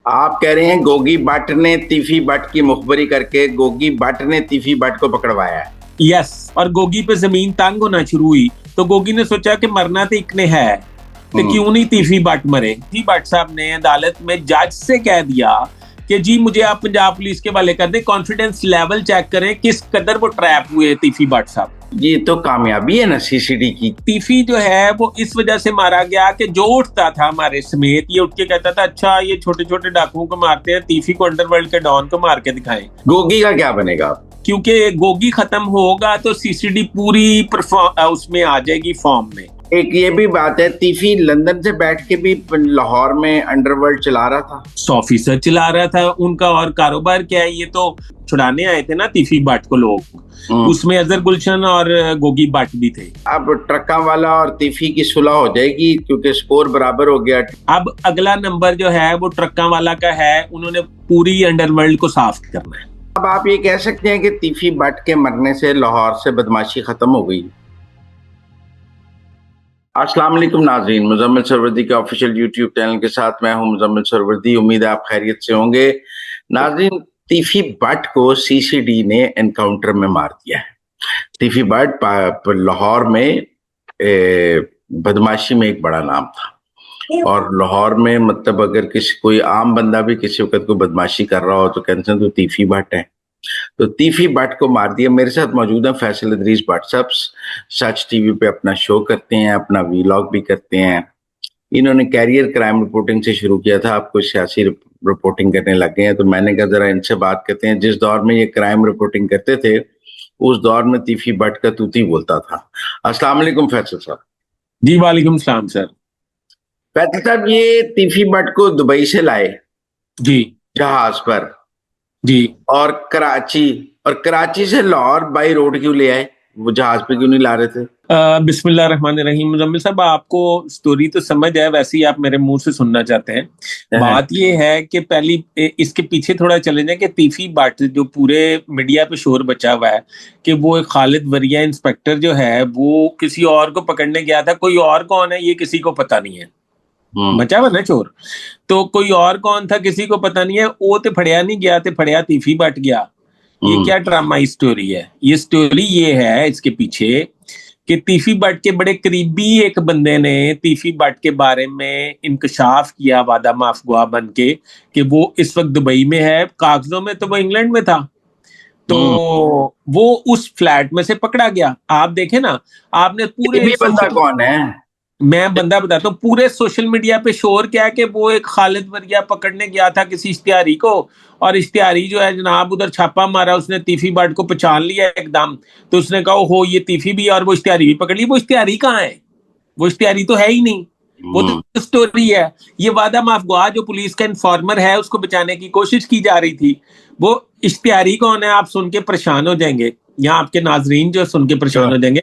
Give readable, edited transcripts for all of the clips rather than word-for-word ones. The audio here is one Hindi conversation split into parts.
आप कह रहे हैं गोगी भट्ट ने तीफी भट्ट की मुखबरी करके गोगी भट्ट ने तीफी भट्ट को पकड़वाया है। यस। और गोगी पे जमीन तंग होना शुरू हुई तो गोगी ने सोचा कि मरना तो इकने है, तो क्यों नहीं तीफी भट्ट मरे। तीफी भट्ट साहब ने अदालत में जज से कह दिया कि जी मुझे आप पंजाब पुलिस के हवाले कर दें, कॉन्फिडेंस लेवल चेक करें किस कदर वो ट्रैप हुए तीफी भट्ट साहब। ये तो कामयाबी है ना सीसीडी की। तीफी जो है वो इस वजह से मारा गया कि जो उठता था हमारे समेत, ये उठ के कहता था अच्छा ये छोटे छोटे डाकुओं को मारते हैं, तीफी को अंडरवर्ल्ड के डॉन को मार के दिखाएं। गोगी का क्या बनेगा? क्योंकि गोगी खत्म होगा तो सीसीडी पूरी उसमें आ जाएगी फॉर्म में। एक ये भी बात है, तीफी लंदन से बैठ के भी लाहौर में अंडरवर्ल्ड चला रहा था। 100% चला रहा था उनका। और कारोबार क्या है, ये तो छुड़ाने आए थे ना तीफी भट्ट को लोग, उसमें अजहर गुलशन और गोगी भट्ट भी थे। अब ट्रका वाला और तीफी की सुलह हो जाएगी क्योंकि स्कोर बराबर हो गया। अब अगला नंबर जो है वो ट्रका वाला का है, उन्होंने पूरी अंडरवर्ल्ड को साफ करना है। अब आप ये कह सकते हैं कि तीफी भट्ट के मरने से लाहौर से बदमाशी खत्म हो गई। अस्सलाम वालेकुम नाज़रीन, मुज़म्मिल सरवरदी के ऑफिशियल यूट्यूब चैनल के साथ मैं हूं मुज़म्मिल सरवरदी। उम्मीद है आप खैरियत से होंगे। नाज़रीन, तीफी भट्ट को सीसीडी ने एनकाउंटर में मार दिया है। तीफी भट्ट लाहौर में बदमाशी में एक बड़ा नाम था और लाहौर में मतलब अगर कोई आम बंदा भी किसी वक्त को बदमाशी कर रहा हो तो कहते हैं तो तीफी भट्ट है। तो तीफी भट्ट को मार दिया। मेरे साथ मौजूद है फैसल इदरीस भट्ट साहब, सच टीवी पे अपना शो करते हैं, अपना वीलॉग भी करते हैं। इन्होंने कैरियर क्राइम रिपोर्टिंग से शुरू किया था, आपको सियासी रिपोर्टिंग करने लग गए हैं। तो मैंने कहा जरा इनसे बात करते हैं। जिस दौर में ये क्राइम रिपोर्टिंग करते थे उस दौर में तीफी भट्ट का तूती बोलता था। अस्सलाम वालेकुम फैसल साहब। जी वालेकुम सलाम सर। फैसल साहब, ये तीफी भट्ट को दुबई से लाए जी जहाज पर जी, और कराची से लाहौर बाई रोड क्यों ले आए? वो जहाज पे क्यों नहीं ला रहे थे? बिस्मिल्लाह रहमान रहीम। मुजम्मिल साहब, आपको स्टोरी तो समझ है, वैसे ही आप मेरे मुंह से सुनना चाहते हैं। बात ये है कि पहली इसके पीछे थोड़ा चले जाए कि तीफी भट्ट जो पूरे मीडिया पे शोर बचा हुआ है कि वो एक खालिद वरिया इंस्पेक्टर जो है वो किसी और को पकड़ने गया था। कोई और कौन है ये किसी को पता नहीं है, बचा हुआ ना चोर। तो कोई और कौन था किसी को पता नहीं है। वो तो फड़िया नहीं गया, तो फड़िया तीफी भट्ट गया। ये क्या ड्रामा स्टोरी है? ये स्टोरी ये है इसके पीछे कि तीफी भट्ट के बड़े करीबी एक बंदे ने तीफी भट्ट के बारे में इंकशाफ किया वादा माफ गुआ बन के कि वो इस वक्त दुबई में है। कागजों में तो वो इंग्लैंड में था। तो वो उस फ्लैट में से पकड़ा गया। आप देखें ना, आपने पूरे बंदा कौन है? मैं बंदा बताता हूँ। पूरे सोशल मीडिया पे शोर क्या है कि वो एक खालिद वरिया पकड़ने गया था किसी इश्तिहारी को, और इश्तिहारी जो है जनाब उधर छापा मारा, उसने तीफी भट्ट को पहचान लिया एकदम। तो उसने कहा हो ये तीफी भी और वो इश्तिहारी भी पकड़ ली। वो इश्तिहारी कहाँ है? वो इश्तिहारी तो है ही नहीं। वो तो स्टोरी है। ये वादा माफ गुआ जो पुलिस का इन्फॉर्मर है उसको बचाने की कोशिश की जा रही थी। वो इश्तिहारी कौन है? आप सुन के परेशान हो जाएंगे, यहाँ आपके नाजरीन जो सुन के परेशान हो जाएंगे।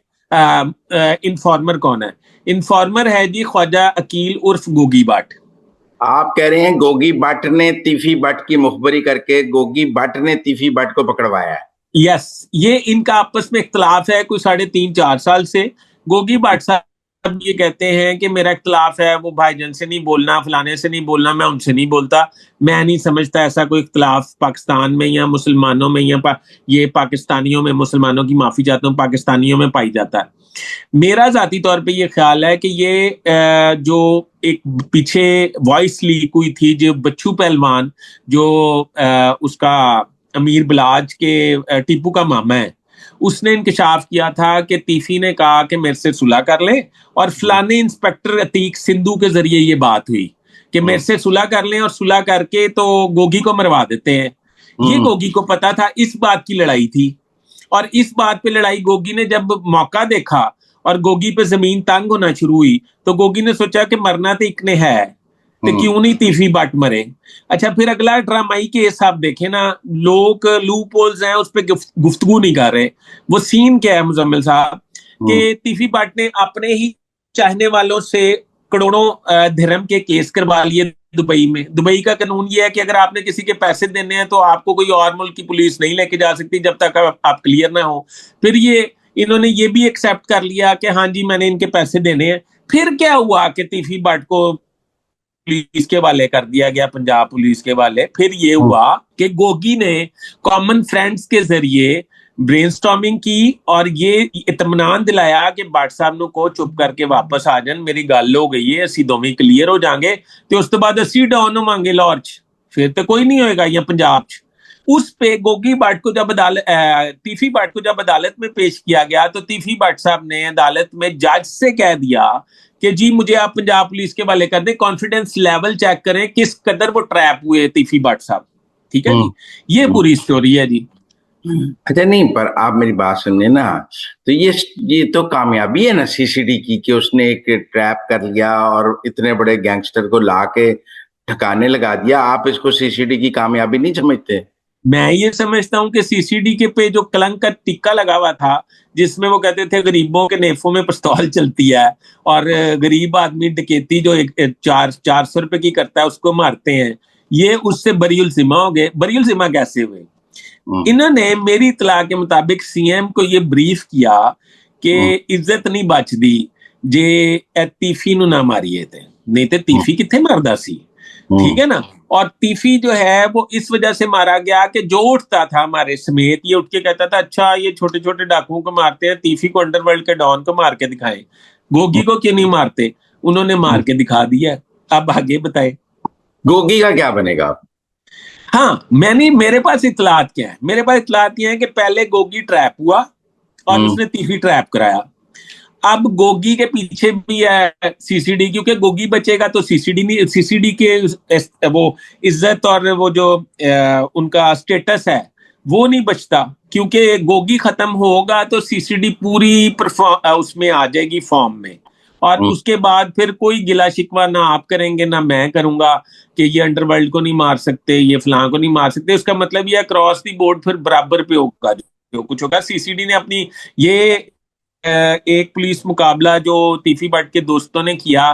इन्फॉर्मर कौन है? इन्फॉर्मर है जी ख्वाजा अकील उर्फ गोगी भट्ट। आप कह रहे हैं गोगी भट्ट ने तीफी भट्ट की मुखबरी करके गोगी भट्ट ने तीफी भट्ट को पकड़वाया है। यस, ये इनका आपस में इख्तलाफ है कोई 3.5-4 साल से। गोगी भट्ट साहब ये कहते हैं कि मेरा इख्तलाफ है, वो भाईजान से नहीं बोलना, फलाने से नहीं बोलना, मैं उनसे नहीं बोलता। मैं नहीं समझता ऐसा कोई इख्तलाफ पाकिस्तान में या मुसलमानों में या ये पाकिस्तानियों में, मुसलमानों की माफी चाहता हूँ, पाकिस्तानियों में पाई जाता है। मेरा जाती तौर पे ये ख्याल है कि ये जो एक पीछे वॉइस लीक हुई थी, जो बच्चू पहलवान जो उसका अमीर बिलाज के टीपू का मामा है, उसने इंकशाफ किया था कि तीफी ने कहा कि मेरे से सुलह कर ले, और फलाने इंस्पेक्टर अतीक सिंधु के जरिए ये बात हुई कि मेरे से सुलह कर लें और सुलह करके तो गोगी को मरवा देते हैं। ये गोगी को पता था, इस बात की लड़ाई थी। और इस बात पे लड़ाई गोगी ने जब मौका देखा और गोगी पे जमीन तंग होना शुरू हुई तो गोगी ने सोचा कि मरना तो इकने है, तो क्यों नहीं तीफी भट्ट मरे। अच्छा, फिर अगला ड्रामाई केस आप देखें ना, लोग लूप होल्स हैं उस पर गुफ्तगू नहीं कर रहे। वो सीन क्या है मुजम्मिल साहब कि तीफी भट्ट ने अपने ही चाहने वालों से करोड़ों दिरहम के केस करवा लिए दुबई में। दुबई का कानून ये है कि अगर आपने किसी के पैसे देने हैं तो आपको कोई और मुल्क की पुलिस नहीं लेके जा सकती जब तक आप क्लियर ना हो। फिर इन्होंने ये भी एक्सेप्ट कर लिया कि हाँ जी मैंने इनके पैसे देने हैं। फिर क्या हुआ कि तीफी भट्ट को पुलिस के वाले कर दिया गया, पंजाब पुलिस के वाले। फिर ये हुआ कि गोगी ने कॉमन फ्रेंड्स के जरिए ब्रेनस्टॉर्मिंग की और ये इत्मीनान दिलाया कि भट्ट साहब नु को चुप करके वापस आ जान, मेरी गल हो गई है, ਅਸੀਂ ਦੋਵੇਂ क्लीयर हो जाएंगे, तो उस तो बाद ਅਸੀਂ डाउन होवांगे लाहौर च, फिर तो कोई नहीं होएगा या पंजाब च। उस पे गोगी भट्ट को जब तीफी भट्ट को जब अदालत में पेश किया गया तो तीफी भट्ट साहब ने अदालत में जज से कह दिया कि जी मुझे आप पंजाब पुलिस के वाले कर दें, कॉन्फिडेंस लेवल चेक करें किस कदर वो ट्रैप हुए तीफी भट्ट साहब। ठीक है जी, ये पूरी स्टोरी है जी। अच्छा, नहीं पर आप मेरी बात सुनिए ना, तो ये तो कामयाबी है ना सीसीडी की कि उसने एक ट्रैप कर लिया और इतने बड़े गैंगस्टर को ला के ठिकाने लगा दिया। आप इसको सीसीडी की कामयाबी नहीं समझते? मैं ये समझता हूं कि सीसीडी के पे जो कलंक का टिक्का लगा हुआ था, जिसमें वो कहते थे गरीबों के नेफों में पिस्तौल चलती है और गरीब आदमी डकैती जो 400 रुपए की करता है उसको मारते हैं, ये उससे बरीउल जिम्मा हो गए। बरीउल जिम्मा कैसे हुए? इन्होंने मेरी इतला के मुताबिक सीएम को ये ब्रीफ किया कि इज्जत नहीं बचदी जे तीफी नु ना मारिए थे, नहीं तो तीफी किथे मारदा सी। ठीक है ना। और तीफी जो है वो इस वजह से मारा गया कि जो उठता था हमारे समेत, ये उठ के कहता था अच्छा ये छोटे छोटे डाकुओं को मारते हैं, तीफी को अंडरवर्ल्ड के डॉन को मार के दिखाएं, गोगी को क्यों नहीं मारते? उन्होंने मार के दिखा दिया। अब आगे बताए गोगी का क्या बनेगा? हाँ, मेरे पास इतलात क्या है, मेरे पास इतलात ये है कि पहले गोगी ट्रैप हुआ और उसने तीफी ट्रैप कराया। अब गोगी के पीछे भी है सीसीडी, क्योंकि गोगी बचेगा तो सीसीडी नहीं, सीसीडी के वो इज्जत और वो जो उनका स्टेटस है वो नहीं बचता, क्योंकि गोगी खत्म होगा तो सीसीडी पूरी उसमें आ जाएगी फॉर्म में, और उसके बाद फिर कोई गिला शिकवा ना आप करेंगे ना मैं करूंगा कि ये अंडरवर्ल्ड को नहीं मार सकते, ये फलां को नहीं मार सकते। उसका मतलब ये क्रॉस दी बोर्ड फिर बराबर पे होगा जो कुछ होगा। सीसीडी ने अपनी ये एक पुलिस मुकाबला जो तीफी भट्ट के दोस्तों ने किया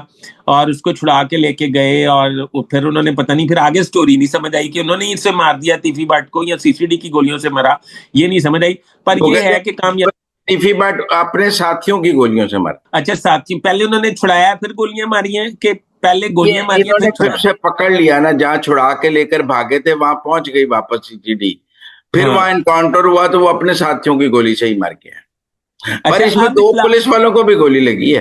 और उसको छुड़ा के लेके गए, और फिर उन्होंने पता नहीं, फिर आगे स्टोरी नहीं समझ आई कि उन्होंने इनसे मार दिया तीफी भट्ट को या सीसीडी की गोलियों से मरा, ये नहीं समझ आई। पर ये है कि कामयाब तीफी भट्ट अपने साथियों की गोलियों से मर। अच्छा, साथी पहले उन्होंने छुड़ाया फिर गोलियां मारी हैं कि पहले गोलियां मारी हैं फिर से पकड़ लिया ना, जहां छुड़ा के लेकर भागे थे वहां पहुंच गई वापस सीसीडी, फिर वहां एनकाउंटर हुआ तो वो अपने साथियों की गोली से ही मर गया। पर इसमें 2 पुलिस वालों को भी गोली लगी है।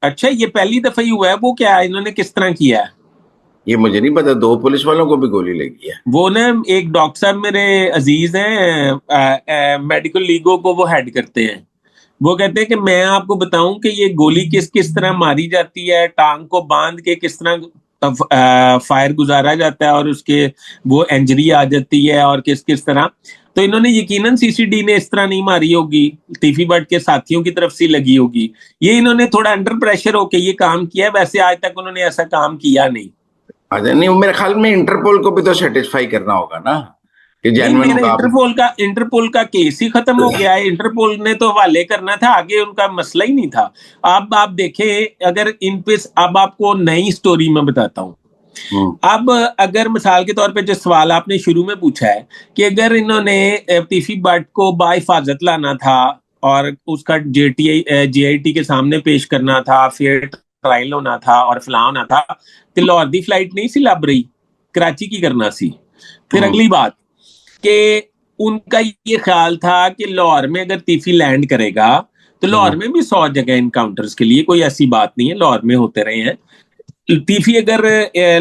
अच्छा, ये पहली दफा ही हुआ है? वो क्या है, इन्होंने किस तरह किया है ये मुझे नहीं पता, 2 पुलिस वालों को भी गोली लगी है। वो ना एक डॉक्टर साहब मेरे अजीज हैं, मेडिकल लीगो को वो हेड करते हैं, वो कहते हैं कि मैं आपको बताऊं कि ये गोली किस किस तरह मारी जाती है, टांग को बांध के किस तरह फायर गुजारा जाता है और उसके वो इंजरी आ जाती है और किस किस तरह। तो इन्होंने यकीनन सीसीडी ने इस तरह नहीं मारी होगी, तीफी भट्ट के साथियों की तरफ से लगी होगी, ये इन्होंने थोड़ा अंडर प्रेशर होके ये काम किया है। वैसे आज तक उन्होंने ऐसा काम किया नहीं। अच्छा, नहीं मेरे ख्याल में इंटरपोल को भी तो सेटिस्फाई करना होगा ना कि इंटरपोल का केस ही खत्म हो गया है, इंटरपोल ने तो हवाले करना था, आगे उनका मसला ही नहीं था। अब आप देखें अगर इन पे, अब आपको नई स्टोरी में बताता हूँ। अब अगर मिसाल के तौर पे जो सवाल आपने शुरू में पूछा है कि अगर इन्होंने तीफी भट्ट को बाहिफाजत लाना था और उसका जेआईटी के सामने पेश करना था, फेयर ट्रायल होना था और फलां होना था, तो लाहौर दी फ्लाइट नहीं सी लभ रही, कराची की करना सी। फिर अगली बात कि उनका ये ख्याल था कि लाहौर में अगर तीफी लैंड करेगा तो लाहौर में भी 100 जगह इनकाउंटर्स के लिए, कोई ऐसी बात नहीं है, लाहौर में होते रहे हैं। तीफी अगर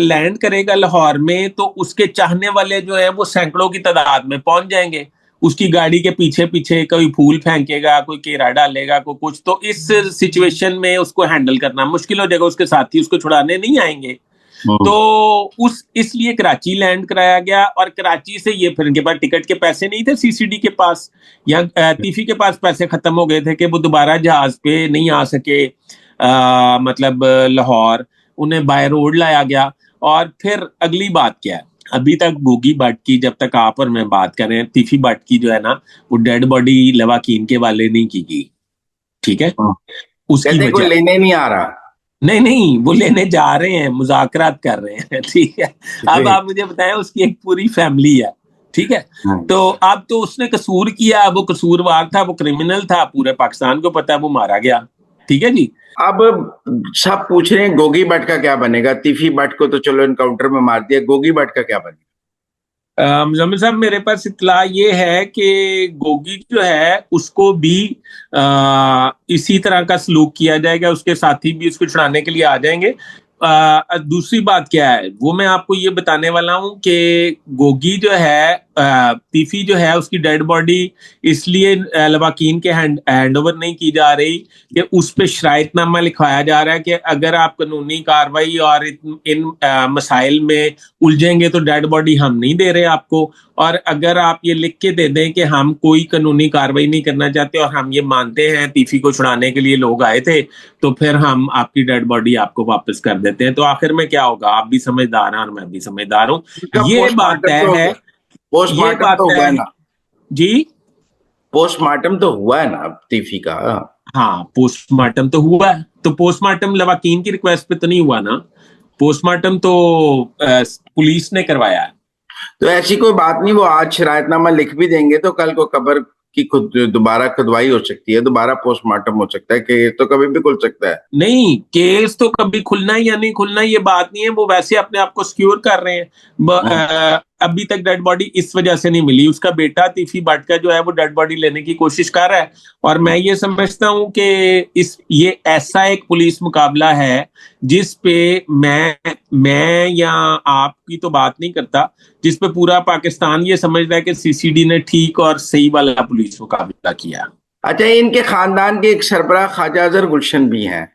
लैंड करेगा लाहौर में तो उसके चाहने वाले जो है वो सैकड़ों की तादाद में पहुंच जाएंगे, उसकी गाड़ी के पीछे पीछे कोई फूल फेंकेगा, कोई केरा डालेगा, कोई कुछ। तो इस सिचुएशन में उसको हैंडल करना मुश्किल हो जाएगा, उसके साथी उसको छुड़ाने नहीं आएंगे। तो इसलिए कराची लैंड कराया गया, और कराची से ये फिर इनके पास टिकट के पैसे नहीं थे सीसीडी के पास, या तीफी के पास पैसे खत्म हो गए थे कि वो दोबारा जहाज पे नहीं आ सके, मतलब लाहौर, उन्हें बाय रोड लाया गया। और फिर अगली बात क्या है, अभी तक गोगी भट्ट की, जब तक आप और मैं बात कर रहे हैं, तीफी भट्ट की जो है ना वो डेड बॉडी लवाकीन के वाले नहीं की गई। ठीक है, उसकी वजह लेने नहीं आ रहा, नहीं वो लेने जा रहे हैं, मुज़ाकरात कर रहे हैं। ठीक है, अब आप मुझे बताएं, उसकी एक पूरी फैमिली है। ठीक है, तो अब तो उसने कसूर किया, वो कसूरवार था, वो क्रिमिनल था, पूरे पाकिस्तान को पता है, वो मारा गया। ठीक है जी, अब सब पूछ रहे हैं गोगी भट्ट का क्या बनेगा। तीफी भट्ट को तो चलो एनकाउंटर में मार दिया, गोगी भट्ट का क्या बनेगा? मुजम्मिल साहब, मेरे पास इत्तला ये है कि गोगी जो है उसको भी इसी तरह का सलूक किया जाएगा, उसके साथी भी उसको छुड़ाने के लिए आ जाएंगे। दूसरी बात क्या है वो मैं आपको ये बताने वाला हूं कि गोगी जो है, तीफी जो है, उसकी डेड बॉडी इसलिए लवाकीन के हैंड ओवर नहीं की जा रही कि उस पे शरायतनामा लिखवाया जा रहा है कि अगर आप कानूनी कार्रवाई और इन मसाइल में उलझेंगे तो डेड बॉडी हम नहीं दे रहे आपको, और अगर आप ये लिख के दे दें कि हम कोई कानूनी कार्रवाई नहीं करना चाहते और हम ये मानते हैं तीफी को छुड़ाने के लिए लोग आए थे, तो फिर हम आपकी डेड बॉडी आपको वापस कर देते हैं, तो आखिर में क्या होगा? आप भी समझदार हैं और मैं भी समझदार हूं। उसका ये बात पोस्टमार्टम तय तो है, ये पोस्टमार्टम बात तो तय हुआ है है। ना। जी पोस्टमार्टम तो हुआ है ना अब तीफी का। हाँ, पोस्टमार्टम तो हुआ है, तो पोस्टमार्टम लवाकीन की रिक्वेस्ट पे तो नहीं हुआ ना, पोस्टमार्टम तो पुलिस ने करवाया है। तो ऐसी कोई बात नहीं, वो आज शरायतनामा लिख भी देंगे तो कल को कब्र की खुद दोबारा खुदवाई हो सकती है, दोबारा पोस्टमार्टम हो सकता है, केस तो कभी भी खुल सकता है। नहीं, केस तो कभी खुलना ही या नहीं खुलना ये बात नहीं है, वो वैसे अपने आप को सिक्योर कर रहे हैं। हम्म। अभी तक डेड बॉडी इस वजह से नहीं मिली, उसका बेटा तीफी भट्ट का जो है वो डेड बॉडी लेने की कोशिश कर रहा है, और मैं ये समझता हूं कि इस ये ऐसा एक पुलिस मुकाबला है जिस पे मैं या आपकी तो बात नहीं करता, जिस पे पूरा पाकिस्तान ये समझ रहा है कि सीसीडी ने ठीक और सही वाला पुलिस मुकाबला किया। अच्छा, इनके खानदान के एक सरबराह ख्वाजा अजहर गुलशन भी हैं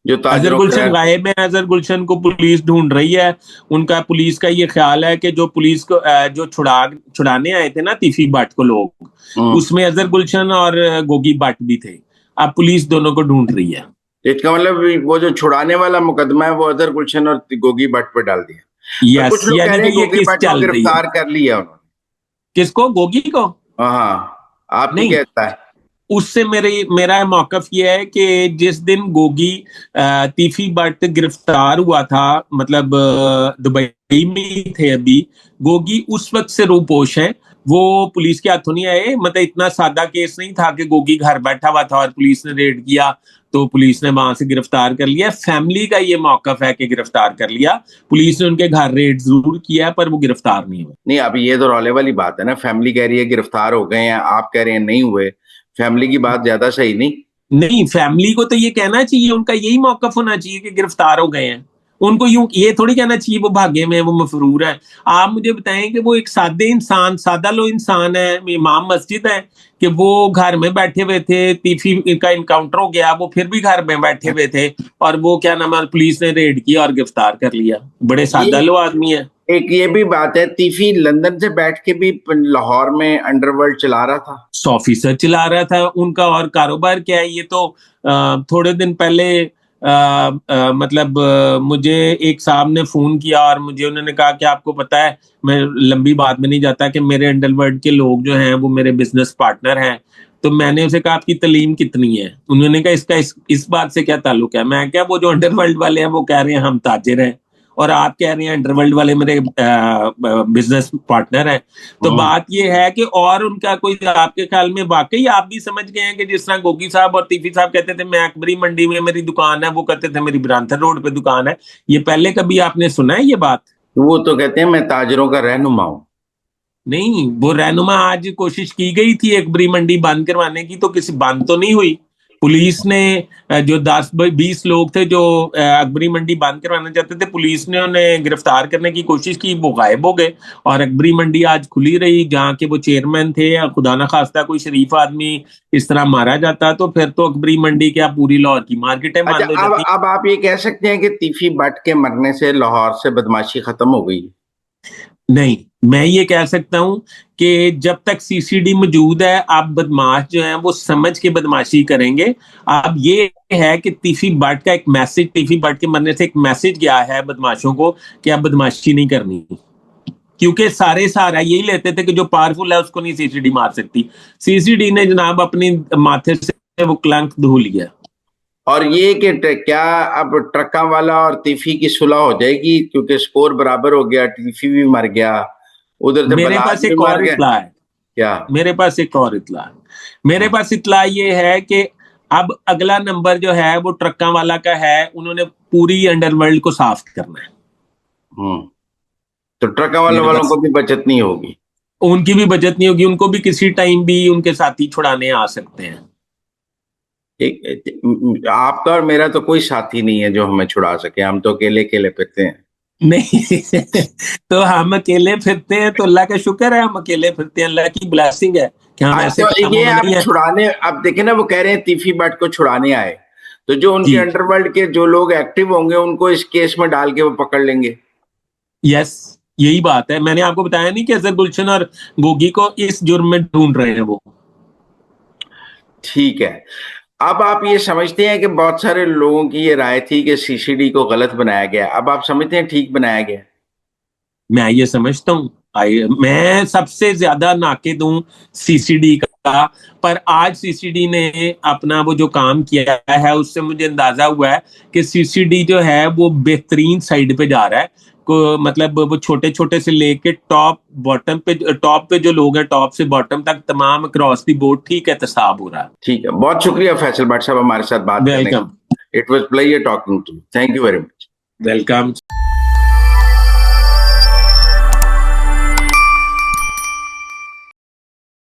जो अजहर ताजरों का। गुलशन गायब है, अजहर गुलशन को पुलिस ढूंढ रही है। उनका पुलिस का ये ख्याल है कि जो पुलिस को जो छुड़ाने आए थे ना तीफी भट्ट को लोग, हम्म। उसमें अजहर गुलशन और गोगी भट्ट भी थे। अब पुलिस दोनों को ढूंढ रही है। इसका मतलब वो जो छुड़ाने वाला मुकदमा है वो अजहर गुलशन और गोगी भट्ट पे डाल दिया। पर यस, कुछ लोग कह यानी रहे हैं कि ये गोगी किस भट्ट को चल रही है। गिरफ्तार कर लिया उन्होंने। किसको? गोगी को? हाँ, आपकी नहीं, क्या लगता है? उससे मेरा मौकफ ये है कि जिस दिन गोगी तीफी भट्ट गिरफ्तार हुआ था, मतलब दुबई में ही थे अभी, गोगी उस वक्त से रूपोश है, वो पुलिस के हाथों नहीं आए। मतलब इतना सादा केस नहीं था कि गोगी घर बैठा हुआ था और पुलिस ने रेड किया तो पुलिस ने वहां से गिरफ्तार कर लिया। फैमिली का ये मौकफ है कि गिरफ्तार कर लिया, पुलिस ने उनके घर रेड जरूर किया है पर वो गिरफ्तार नहीं हुए। नहीं, अभी ये तो रौले वाली बात है ना, फैमिली कह रही है गिरफ्तार हो गए हैं, आप कह रहे हैं नहीं हुए। फैमिली की बात ज्यादा सही नहीं। नहीं, फैमिली को तो ये कहना चाहिए, उनका यही मौकफ होना चाहिए कि गिरफ्तार हो गए हैं। उनको यूं ये थोड़ी कहना चाहिए वो भागे में, वो मफरूर है। आप मुझे बताएं कि वो एक सादे इंसान, सादा लो इंसान है, इमाम मस्जिद है, कि वो घर में बैठे हुए थे, तीफी का इनकाउंटर हो गया, वो फिर भी घर में बैठे हुए थे, और वो क्या नाम है, पुलिस ने रेड किया और गिरफ्तार कर लिया। बड़े ये सादा लो आदमी है। एक ये भी बात है, तीफी लंदन से बैठ के भी लाहौर में अंडरवर्ल्ड चला रहा था। 100% चला रहा था उनका, और कारोबार क्या है ये तो थोड़े दिन पहले मतलब मुझे एक साहब ने फोन किया और मुझे उन्होंने कहा कि आपको पता है, मैं लंबी बात में नहीं जाता, कि मेरे अंडरवर्ल्ड के लोग जो हैं वो मेरे बिजनेस पार्टनर हैं। तो मैंने उसे कहा आपकी तलीम कितनी है? उन्होंने कहा इसका इस बात से क्या ताल्लुक है? मैं क्या, वो जो अंडरवर्ल्ड वाले हैं वो कह रहे हैं हम ताजिर हैं, और आप कह रहे हैं अंडरवर्ल्ड वाले मेरे बिजनेस पार्टनर हैं। तो हम्म। बात ये है कि, और उनका कोई आपके ख्याल में वाकई आप भी समझ गए हैं कि जिस तरह गोगी साहब और तीफी साहब कहते थे मैं अकबरी मंडी में मेरी दुकान है, वो कहते थे मेरी ब्रांथर रोड पे दुकान है, ये पहले कभी आपने सुना है ये बात? वो तो कहते हैं मैं ताजरों का रहनुमा हूँ। नहीं, वो रहनुमा आज कोशिश की गई थी अकबरी मंडी बंद करवाने की, तो किसी बंद तो नहीं हुई। पुलिस ने जो 10-20 लोग थे जो अकबरी मंडी बंद करवाना चाहते थे, पुलिस ने उन्हें गिरफ्तार करने की कोशिश की, वो गायब हो गए, और अकबरी मंडी आज खुली रही, जहाँ के वो चेयरमैन थे। या खुदा ना खास्ता कोई शरीफ आदमी इस तरह मारा जाता तो फिर तो अकबरी मंडी क्या पूरी लाहौर की मार्केटें अच्छा, बंद हो अब जाती। अब आप ये कह सकते हैं कि तीफी भट्ट के मरने से लाहौर से बदमाशी खत्म हो गई। नहीं, मैं ये कह सकता हूं कि जब तक सीसीडी मौजूद है, आप बदमाश जो है वो समझ के बदमाशी करेंगे। अब ये है कि तीफी भट्ट का एक मैसेज, तीफी भट्ट के मरने से एक मैसेज गया है बदमाशों को कि आप बदमाशी नहीं करनी, क्योंकि सारे सहारा यही लेते थे कि जो पावरफुल है उसको नहीं सीसीडी मार सकती। सीसीडी ने जनाब अपनी माथे से वो कलंक धो लिया। और ये कि क्या अब ट्रका वाला और तीफी की सुलह हो जाएगी, क्योंकि स्कोर बराबर हो गया, तीफी भी मर गया, उधर से मेरे बलाज पास भी एक मर और गया। इत्तला है, क्या? मेरे पास एक और इत्तला है। मेरे पास इत्तला ये है कि अब अगला नंबर जो है वो ट्रक्का वाला का है, उन्होंने पूरी अंडरवर्ल्ड को साफ करना है। तो ट्रक वालों मेरे वालों पास को भी बचत नहीं होगी। उनकी भी बचत नहीं होगी, उनको भी किसी टाइम भी उनके साथी छुड़ाने आ सकते हैं। आपका और मेरा तो कोई साथी नहीं है जो हमें छुड़ा सके, हम तो अकेले अकेले फिरते हैं। नहीं तो हम अकेले फिरते हैं तो अल्लाह का शुक्र है, हम अकेले फिरते हैं, अल्लाह की ब्लेसिंग है कि हम ऐसे तो कामों ये में नहीं आप है। छुड़ाने, आप देखे ना, वो कह रहे हैं तीफी भट्ट को छुड़ाने आए, तो जो उनके जी, अंडरवर्ल्ड के जो लोग एक्टिव होंगे उनको इस केस में डाल के वो पकड़ लेंगे। यस, यही बात है। मैंने आपको बताया नहीं कि अजहर गुलशन और गोगी को इस जुर्म में ढूंढ रहे हैं वो। ठीक है। अब आप ये समझते हैं कि बहुत सारे लोगों की ये राय थी कि सीसीडी को गलत बनाया गया, अब आप समझते हैं ठीक बनाया गया? मैं ये समझता हूँ, मैं सबसे ज्यादा नाकिद हूँ सीसीडी का। पर आज सीसीडी ने अपना वो जो काम किया है उससे मुझे अंदाजा हुआ है कि सीसीडी जो है वो बेहतरीन साइड पे जा रहा है। को मतलब वो छोटे छोटे से लेके टॉप पे जो लोग हैं, टॉप से बॉटम तक तमाम क्रॉस दी बोर्ड ठीक है एहतसाब हो रहा है। ठीक है, बहुत शुक्रिया फैसल भट्ट साहब हमारे साथ बात करने वेलकम। का। It was pleasure talking to, thank you very much. Welcome.